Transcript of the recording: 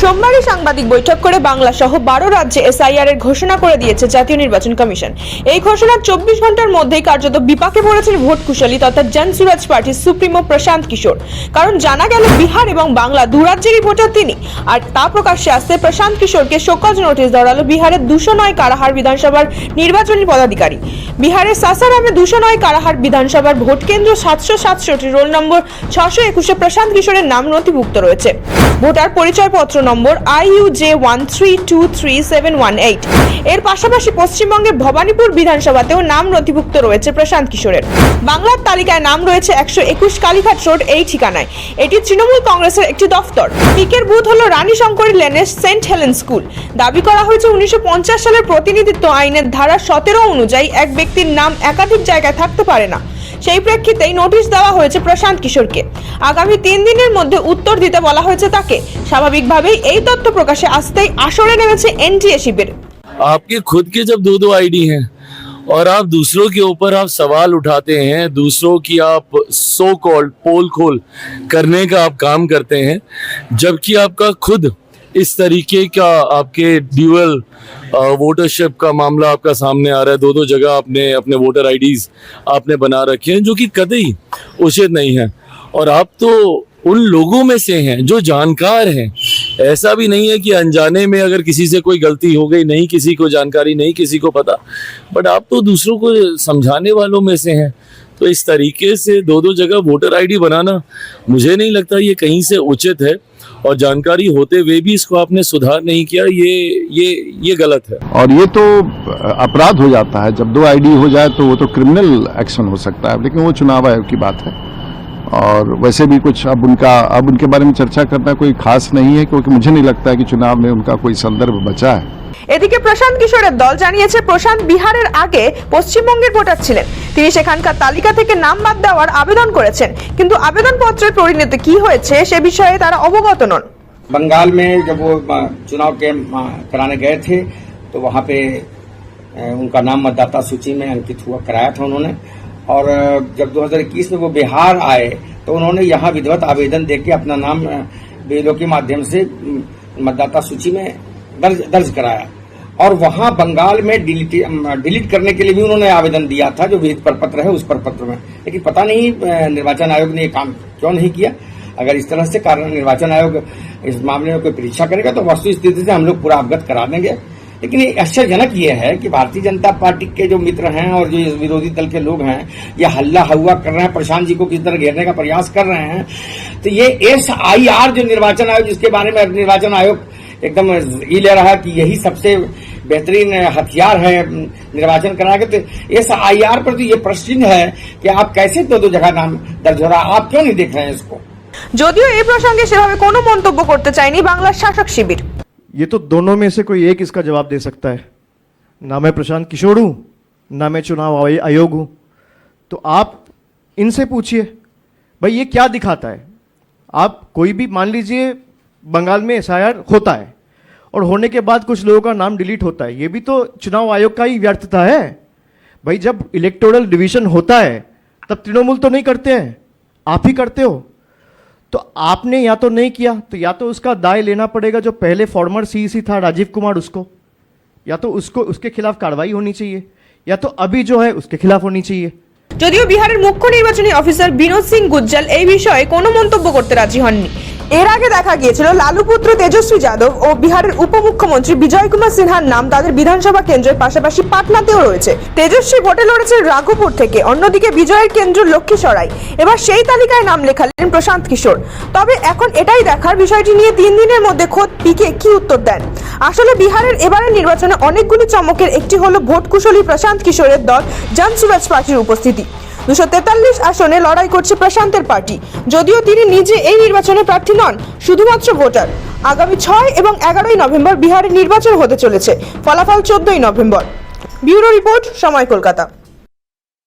সোমবারই সাংবাদিক বৈঠক করে বাংলা সহ 12 রাজ্যে এসআইআর এর ঘোষণা করে দিয়েছে জাতীয় নির্বাচন কমিশন। এই ঘোষণার 24 ঘন্টার মধ্যেই কার্যত বিপাকে পড়েছেন ভোট কুশলী তথা জনসুরাজ পার্টির সুপ্রিমো প্রশান্ত কিশোর। কারণ জানা গেল বিহার এবং বাংলা দু রাজ্যেরই ভোটার তিনি, আর তা প্রকাশ্যে আসছে প্রশান্ত কিশোরকে শোকজ নোটিশ ধরালো বিহারের 209 কারাহার বিধানসভার নির্বাচনী পদাধিকারী। বিহারের সাসারামে 209 কারাহার বিধানসভার ভোট কেন্দ্র 767 রোল নম্বর 621 প্রশান্ত কিশোরের নাম নথিভুক্ত রয়েছে। ভোটার পরিচয়পত্র নম্বর IUJ1323718। এর পাশাপাশি পশ্চিমবঙ্গের ভবানীপুর বিধানসভাতেও নাম নথিভুক্ত রয়েছে প্রশান্ত কিশোরের। বাংলার তালিকায় নাম রয়েছে 121 কালীঘাট রোড এই ঠিকানায়। এটি তৃণমূল কংগ্রেসের একটি দফতর। পিকের বুথ হলো রানী শঙ্করী লেনের সেন্ট হেলেন স্কুল। দাবি করা হয়েছে 1950 সালের প্রতিনিধিত্ব আইনের ধারা 17 অনুযায়ী এক ব্যক্তির নাম একাধিক জায়গায় থাকতে পারে না। সেই প্রেক্ষিতেই নোটিশ দেওয়া হয়েছে প্রশান্ত কিশোরকে। আগামী 3 দিনের মধ্যে উত্তর দিতে বলা হয়েছে তাকে। স্বাভাবিকভাবেই এই তথ্য প্রকাশে আসতেই আসরে নেমেছে এনটিএ শিবির। आपके खुद के जब दो आईडी हैं और आप दूसरों के ऊपर आप सवाल उठाते हैं, दूसरों की आप सो कॉल्ड पोल खोल करने का आप काम करते हैं, जबकि आपका खुद इस तरीके का आपके ड्यूअल वोटरशिप का मामला आपका सामने आ रहा है। दो जगह आपने अपने वोटर आईडीज आपने बना रखे हैं, जो कि कतई उचित नहीं है। और आप तो उन लोगों में से हैं जो जानकार हैं। ऐसा भी नहीं है कि अनजाने में अगर किसी से कोई गलती हो गई, नहीं किसी को जानकारी, नहीं किसी को पता, बट आप तो दूसरों को समझाने वालों में से हैं। तो इस तरीके से दो जगह वोटर आईडी बनाना मुझे नहीं लगता ये कहीं से उचित है, और जानकारी होते हुए भी इसको आपने सुधार नहीं किया, ये गलत है। और ये तो अपराध हो जाता है। जब 2 आईडी हो जाए तो वो तो क्रिमिनल एक्शन हो सकता है, लेकिन वो चुनाव आयोग की बात है। और वैसे भी कुछ अब उनके बारे में चर्चा करना कोई खास नहीं है, क्योंकि मुझे नहीं लगता है कि चुनाव में उनका कोई संदर्भ बचा है। এদিকে প্রশান্ত কিশোরের দল জানিয়েছে প্রশান্ত বিহারের আগে পশ্চিমবঙ্গের ভোটার ছিলেন। তিনি সেখানকার তালিকা থেকে নাম বাদ দেওয়ার আবেদন করেছেন, কিন্তু আবেদনপত্রের পরিণতি কি হয়েছে সে বিষয়ে তারা অবগত নন। बंगाल में जब वो चुनाव के कराने गए थे तो वहां पे उनका नाम मतदाता सूची में अंकित हुआ कराया था उन्होंने। और जब 2021 में वो बिहार आए तो उन्होंने यहाँ विधिवत आवेदन देके अपना नाम बीएलओ के माध्यम से मतदाता सूची में दर्ज कराया। और वहां बंगाल में डिलीट करने के लिए भी उन्होंने आवेदन दिया था, जो विहित प्रपत्र है उस प्रपत्र में। लेकिन पता नहीं निर्वाचन आयोग ने ये काम क्यों नहीं किया। अगर इस तरह से कारण निर्वाचन आयोग इस मामले में कोई परीक्षा करेगा तो वस्तु स्थिति से हम लोग पूरा अवगत करा देंगे। लेकिन आश्चर्यजनक ये है कि भारतीय जनता पार्टी के जो मित्र हैं और जो विरोधी दल के लोग हैं, ये हल्ला हवा कर रहे हैं, प्रशांत जी को किस तरह घेरने का प्रयास कर रहे हैं। तो ये SIR जो निर्वाचन आयोग, जिसके बारे में निर्वाचन आयोग एकदम ये ले रहा है कि यही सबसे बेहतरीन हथियार है निर्वाचन कराने के, तो SIR पर तो ये प्रश्न है कि आप कैसे दो जगह नाम दर्ज हो रहा है, आप क्यों नहीं देख रहे हैं इसको। যদিও এই প্রসঙ্গে সেভাবে কোনো মন্তব্য করতে চায়নি বাংলার শাসক শিবির। ये तो दोनों में से कोई एक इसका जवाब दे सकता है। ना मैं प्रशांत किशोर हूँ, ना मैं चुनाव आयोग हूँ। तो आप इनसे पूछिए भाई ये क्या दिखाता है। आप कोई भी मान लीजिए बंगाल में SIR होता है और होने के बाद कुछ लोगों का नाम डिलीट होता है, ये भी तो चुनाव आयोग का ही व्यर्थता है। भाई जब इलेक्टोरल डिवीजन होता है तब तृणमूल तो नहीं करते हैं, आप ही करते हो। तो आपने या तो नहीं किया, तो या तो उसका दाय लेना पड़ेगा जो पहले फॉर्मर CEC था राजीव कुमार, उसको या तो उसके खिलाफ कार्रवाई होनी चाहिए, या तो अभी जो है उसके खिलाफ होनी चाहिए। যদিও বিহারের মুখ্য নির্বাচনী অফিসার বিনোদ সিং গুজ্জাল এই বিষয়ে কোনো মন্তব্য করতে রাজি হননি। এর আগে দেখা গিয়েছিল লালু পুত্র তেজস্বী যাদব ও বিহারের উপমুখ্যমন্ত্রী বিজয় কুমার সিনহার নাম তাদের বিধানসভা কেন্দ্রের পাশাপাশি পাটনাতেও রয়েছে। তেজস্বী ভোটে লড়েছেন রাঘুপুর থেকে, অন্যদিকে বিজয়ের কেন্দ্র লক্ষ্মীসরাই। এবার সেই তালিকায় নাম লেখালেন প্রশান্ত কিশোর। তবে এখন এটাই দেখার বিষয়টি নিয়ে 3 দিনের মধ্যে খোদ পিকে কি উত্তর দেন। আসলে বিহারের এবারের নির্বাচনে অনেকগুলি চমকের একটি হলো ভোট কুশলী প্রশান্ত কিশোরের দল জনসুরাজ পার্টির উপস্থিতি। 243 আসনে লড়াই করছে প্রশান্তের পার্টি। যদিও তিনি নিজে এই নির্বাচনে প্রার্থী নন, শুধুমাত্র ভোটার। আগামী 6 এবং 11 নভেম্বর বিহারের নির্বাচন হতে চলেছে, ফলাফল 14 নভেম্বর। ব্যুরো রিপোর্ট, সময়, কলকাতা।